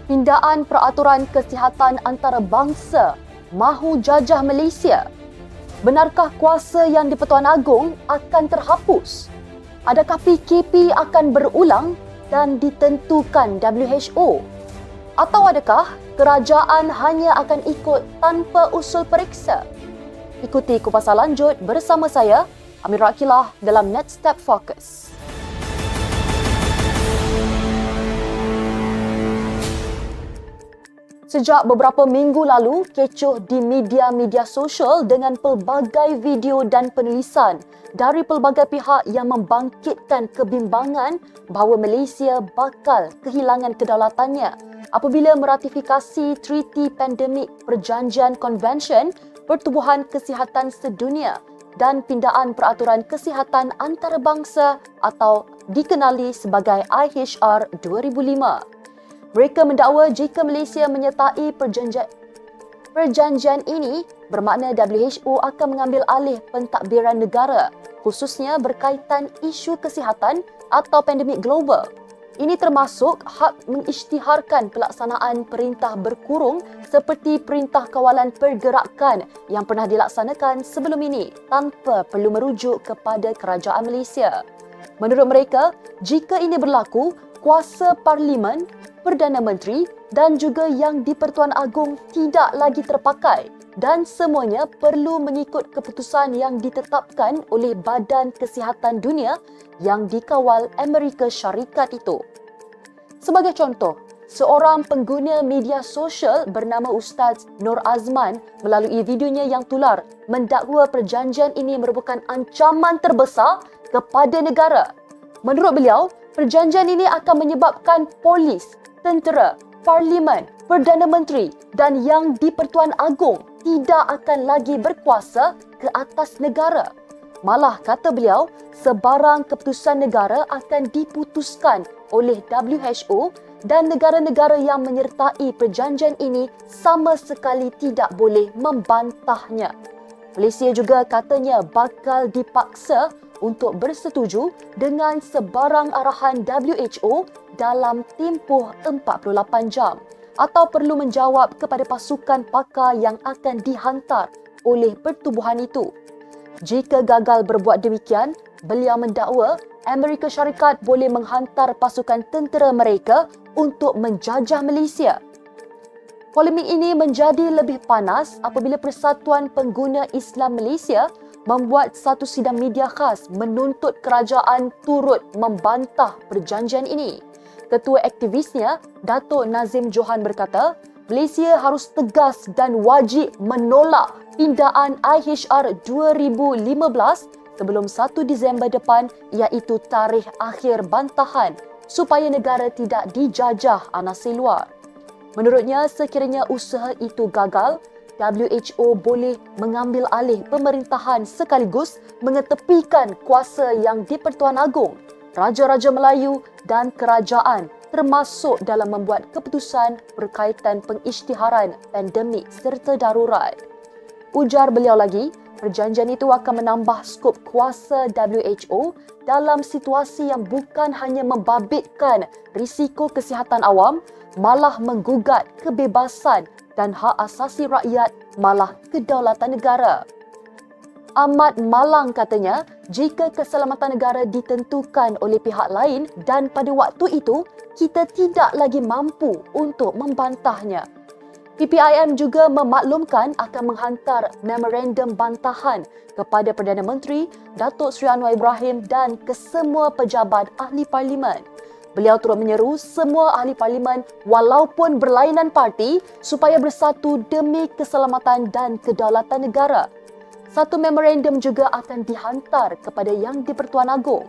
Pindaan peraturan kesihatan antarabangsa mahu jajah Malaysia. Benarkah kuasa yang di-Pertuan Agong akan terhapus? Adakah PKP akan berulang dan ditentukan WHO? Atau adakah kerajaan hanya akan ikut tanpa usul periksa? Ikuti kupasan lanjut bersama saya, Amirah Aqilah dalam Next Step Focus. Sejak beberapa minggu lalu, kecoh di media-media sosial dengan pelbagai video dan penulisan dari pelbagai pihak yang membangkitkan kebimbangan bahawa Malaysia bakal kehilangan kedaulatannya apabila meratifikasi Treaty Pandemic Perjanjian Konvensyen Pertubuhan Kesihatan Sedunia dan pindaan peraturan kesihatan antarabangsa atau dikenali sebagai IHR 2005. Mereka mendakwa jika Malaysia menyertai perjanjian ini, bermakna WHO akan mengambil alih pentadbiran negara, khususnya berkaitan isu kesihatan atau pandemik global. Ini termasuk hak mengisytiharkan pelaksanaan perintah berkurung seperti Perintah Kawalan Pergerakan yang pernah dilaksanakan sebelum ini tanpa perlu merujuk kepada kerajaan Malaysia. Menurut mereka, jika ini berlaku, kuasa Parlimen, Perdana Menteri dan juga yang di-Pertuan Agong tidak lagi terpakai dan semuanya perlu mengikut keputusan yang ditetapkan oleh Badan Kesihatan Dunia yang dikawal Amerika Syarikat itu. Sebagai contoh, seorang pengguna media sosial bernama Ustaz Nur Azman melalui videonya yang tular mendakwa perjanjian ini merupakan ancaman terbesar kepada negara. Menurut beliau, perjanjian ini akan menyebabkan polis, tentera, parlimen, Perdana Menteri dan yang di-Pertuan Agong tidak akan lagi berkuasa ke atas negara. Malah, kata beliau, sebarang keputusan negara akan diputuskan oleh WHO dan negara-negara yang menyertai perjanjian ini sama sekali tidak boleh membantahnya. Malaysia juga katanya bakal dipaksa untuk bersetuju dengan sebarang arahan WHO dalam tempoh 48 jam atau perlu menjawab kepada pasukan pakar yang akan dihantar oleh pertubuhan itu. Jika gagal berbuat demikian, beliau mendakwa Amerika Syarikat boleh menghantar pasukan tentera mereka untuk menjajah Malaysia. Polemik ini menjadi lebih panas apabila Persatuan Pengguna Islam Malaysia membuat satu sidang media khas menuntut kerajaan turut membantah perjanjian ini. Ketua aktivisnya, Datuk Nazim Johan berkata, Malaysia harus tegas dan wajib menolak pindaan IHR 2015 sebelum 1 Disember depan iaitu tarikh akhir bantahan supaya negara tidak dijajah anasir luar. Menurutnya, sekiranya usaha itu gagal, WHO boleh mengambil alih pemerintahan sekaligus mengetepikan kuasa yang di-Pertuan Agong, Raja-Raja Melayu dan kerajaan termasuk dalam membuat keputusan berkaitan pengisytiharan pandemik serta darurat. Ujar beliau lagi, perjanjian itu akan menambah skop kuasa WHO dalam situasi yang bukan hanya membabitkan risiko kesihatan awam, malah menggugat kebebasan dan hak asasi rakyat, malah kedaulatan negara. Amat malang katanya jika keselamatan negara ditentukan oleh pihak lain dan pada waktu itu kita tidak lagi mampu untuk membantahnya. PPIM juga memaklumkan akan menghantar memorandum bantahan kepada Perdana Menteri Datuk Seri Anwar Ibrahim dan kesemua pejabat ahli parlimen. Beliau turut menyeru semua ahli parlimen walaupun berlainan parti supaya bersatu demi keselamatan dan kedaulatan negara. Satu memorandum juga akan dihantar kepada yang di-Pertuan Agong.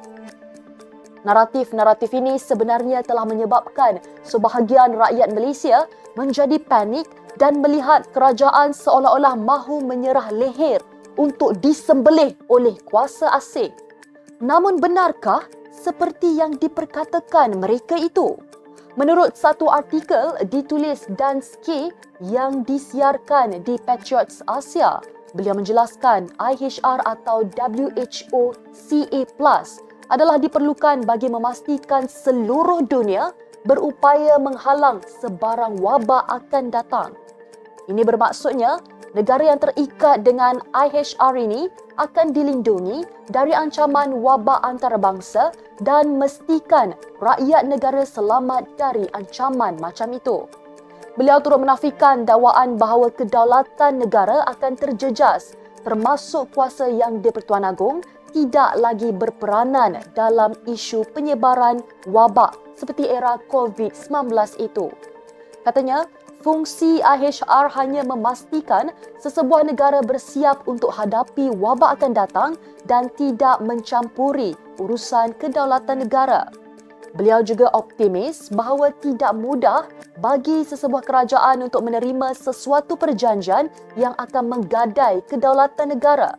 Naratif-naratif ini sebenarnya telah menyebabkan sebahagian rakyat Malaysia menjadi panik dan melihat kerajaan seolah-olah mahu menyerah leher untuk disembelih oleh kuasa asing. Namun benarkah seperti yang diperkatakan mereka itu? Menurut satu artikel ditulis Dan Ske yang disiarkan di Patriots Asia, beliau menjelaskan IHR atau WHO CA+ adalah diperlukan bagi memastikan seluruh dunia berupaya menghalang sebarang wabak akan datang. Ini bermaksudnya negara yang terikat dengan IHR ini akan dilindungi dari ancaman wabak antarabangsa dan mestikan rakyat negara selamat dari ancaman macam itu. Beliau turut menafikan dakwaan bahawa kedaulatan negara akan terjejas, termasuk kuasa yang di-Pertuan Agong tidak lagi berperanan dalam isu penyebaran wabak seperti era COVID-19 itu. Katanya, fungsi IHR hanya memastikan sesebuah negara bersiap untuk hadapi wabak akan datang dan tidak mencampuri urusan kedaulatan negara. Beliau juga optimis bahawa tidak mudah bagi sesebuah kerajaan untuk menerima sesuatu perjanjian yang akan menggadai kedaulatan negara.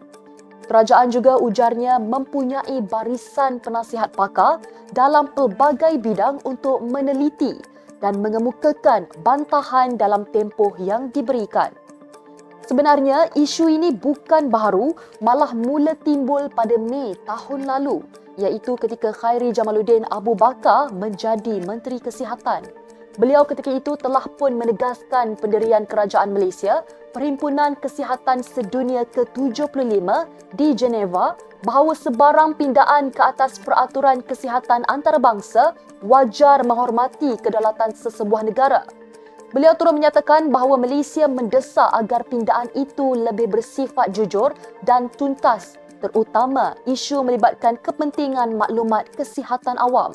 Kerajaan juga ujarnya mempunyai barisan penasihat pakar dalam pelbagai bidang untuk meneliti dan mengemukakan bantahan dalam tempoh yang diberikan. Sebenarnya, isu ini bukan baru, malah mula timbul pada Mei tahun lalu, iaitu ketika Khairi Jamaluddin Abu Bakar menjadi Menteri Kesihatan. Beliau ketika itu telah pun menegaskan pendirian Kerajaan Malaysia, Perhimpunan Kesihatan Sedunia ke-75 di Geneva, bahawa sebarang pindaan ke atas peraturan kesihatan antarabangsa wajar menghormati kedaulatan sesebuah negara. Beliau turut menyatakan bahawa Malaysia mendesak agar pindaan itu lebih bersifat jujur dan tuntas, terutama isu melibatkan kepentingan maklumat kesihatan awam.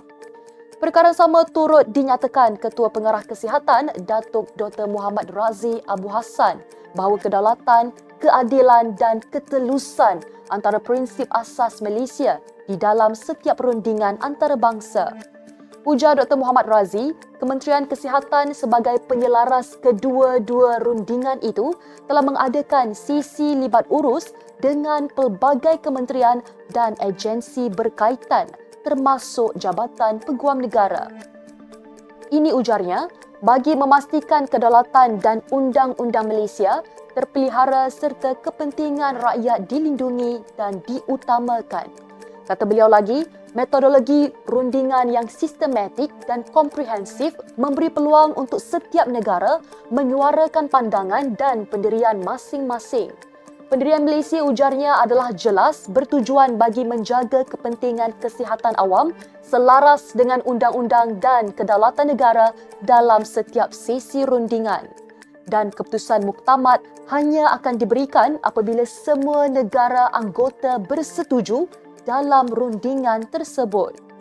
Perkara sama turut dinyatakan Ketua Pengarah Kesihatan Datuk Dr. Muhammad Razi Abu Hassan bahawa kedaulatan, keadilan dan ketelusan antara prinsip asas Malaysia di dalam setiap perundingan antarabangsa. Ujar Dr. Muhammad Razi, Kementerian Kesihatan sebagai penyelaras kedua-dua rundingan itu telah mengadakan sisi libat urus dengan pelbagai kementerian dan agensi berkaitan termasuk Jabatan Peguam Negara. Ini ujarnya, bagi memastikan kedaulatan dan undang-undang Malaysia terpelihara serta kepentingan rakyat dilindungi dan diutamakan. Kata beliau lagi, metodologi rundingan yang sistematik dan komprehensif memberi peluang untuk setiap negara menyuarakan pandangan dan pendirian masing-masing. Pendirian Malaysia ujarnya adalah jelas bertujuan bagi menjaga kepentingan kesihatan awam selaras dengan undang-undang dan kedaulatan negara dalam setiap sesi rundingan. Dan keputusan muktamad hanya akan diberikan apabila semua negara anggota bersetuju dalam rundingan tersebut.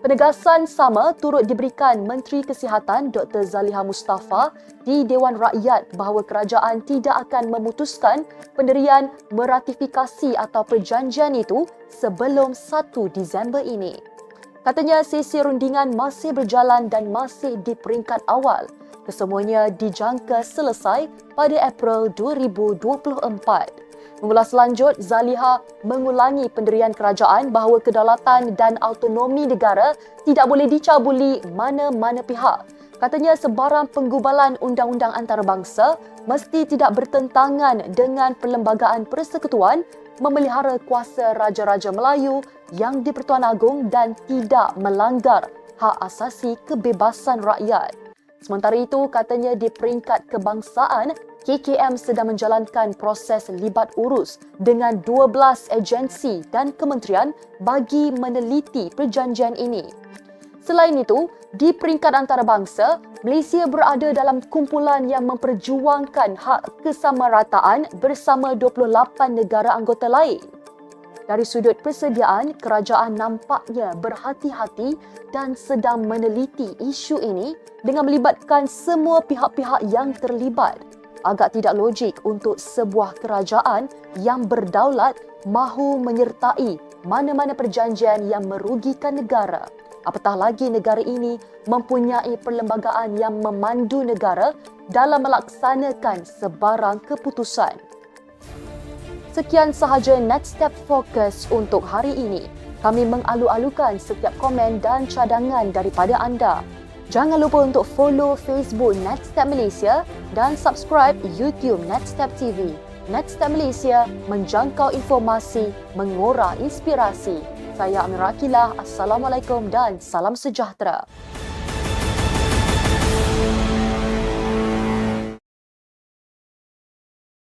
Penegasan sama turut diberikan Menteri Kesihatan Dr. Zaliha Mustafa di Dewan Rakyat bahawa kerajaan tidak akan memutuskan pendirian meratifikasi atau perjanjian itu sebelum 1 Disember ini. Katanya sesi rundingan masih berjalan dan masih di peringkat awal. Kesemuanya dijangka selesai pada April 2024. Mengulas lanjut, Zaliha mengulangi pendirian kerajaan bahawa kedaulatan dan autonomi negara tidak boleh dicabuli mana-mana pihak. Katanya sebarang penggubalan undang-undang antarabangsa mesti tidak bertentangan dengan Perlembagaan Persekutuan, memelihara kuasa Raja-Raja Melayu yang di-Pertuan Agong dan tidak melanggar hak asasi kebebasan rakyat. Sementara itu, katanya di peringkat kebangsaan, KKM sedang menjalankan proses libat urus dengan 12 agensi dan kementerian bagi meneliti perjanjian ini. Selain itu, di peringkat antarabangsa, Malaysia berada dalam kumpulan yang memperjuangkan hak kesamarataan bersama 28 negara anggota lain. Dari sudut persediaan, kerajaan nampaknya berhati-hati dan sedang meneliti isu ini dengan melibatkan semua pihak-pihak yang terlibat. Agak tidak logik untuk sebuah kerajaan yang berdaulat mahu menyertai mana-mana perjanjian yang merugikan negara. Apatah lagi negara ini mempunyai perlembagaan yang memandu negara dalam melaksanakan sebarang keputusan. Sekian sahaja Next Step Focus untuk hari ini. Kami mengalu-alukan setiap komen dan cadangan daripada anda. Jangan lupa untuk follow Facebook Next Step Malaysia dan subscribe YouTube Next Step TV. Next Step Malaysia menjangkau informasi, mengora inspirasi. Saya Amira Akilah. Assalamualaikum dan salam sejahtera.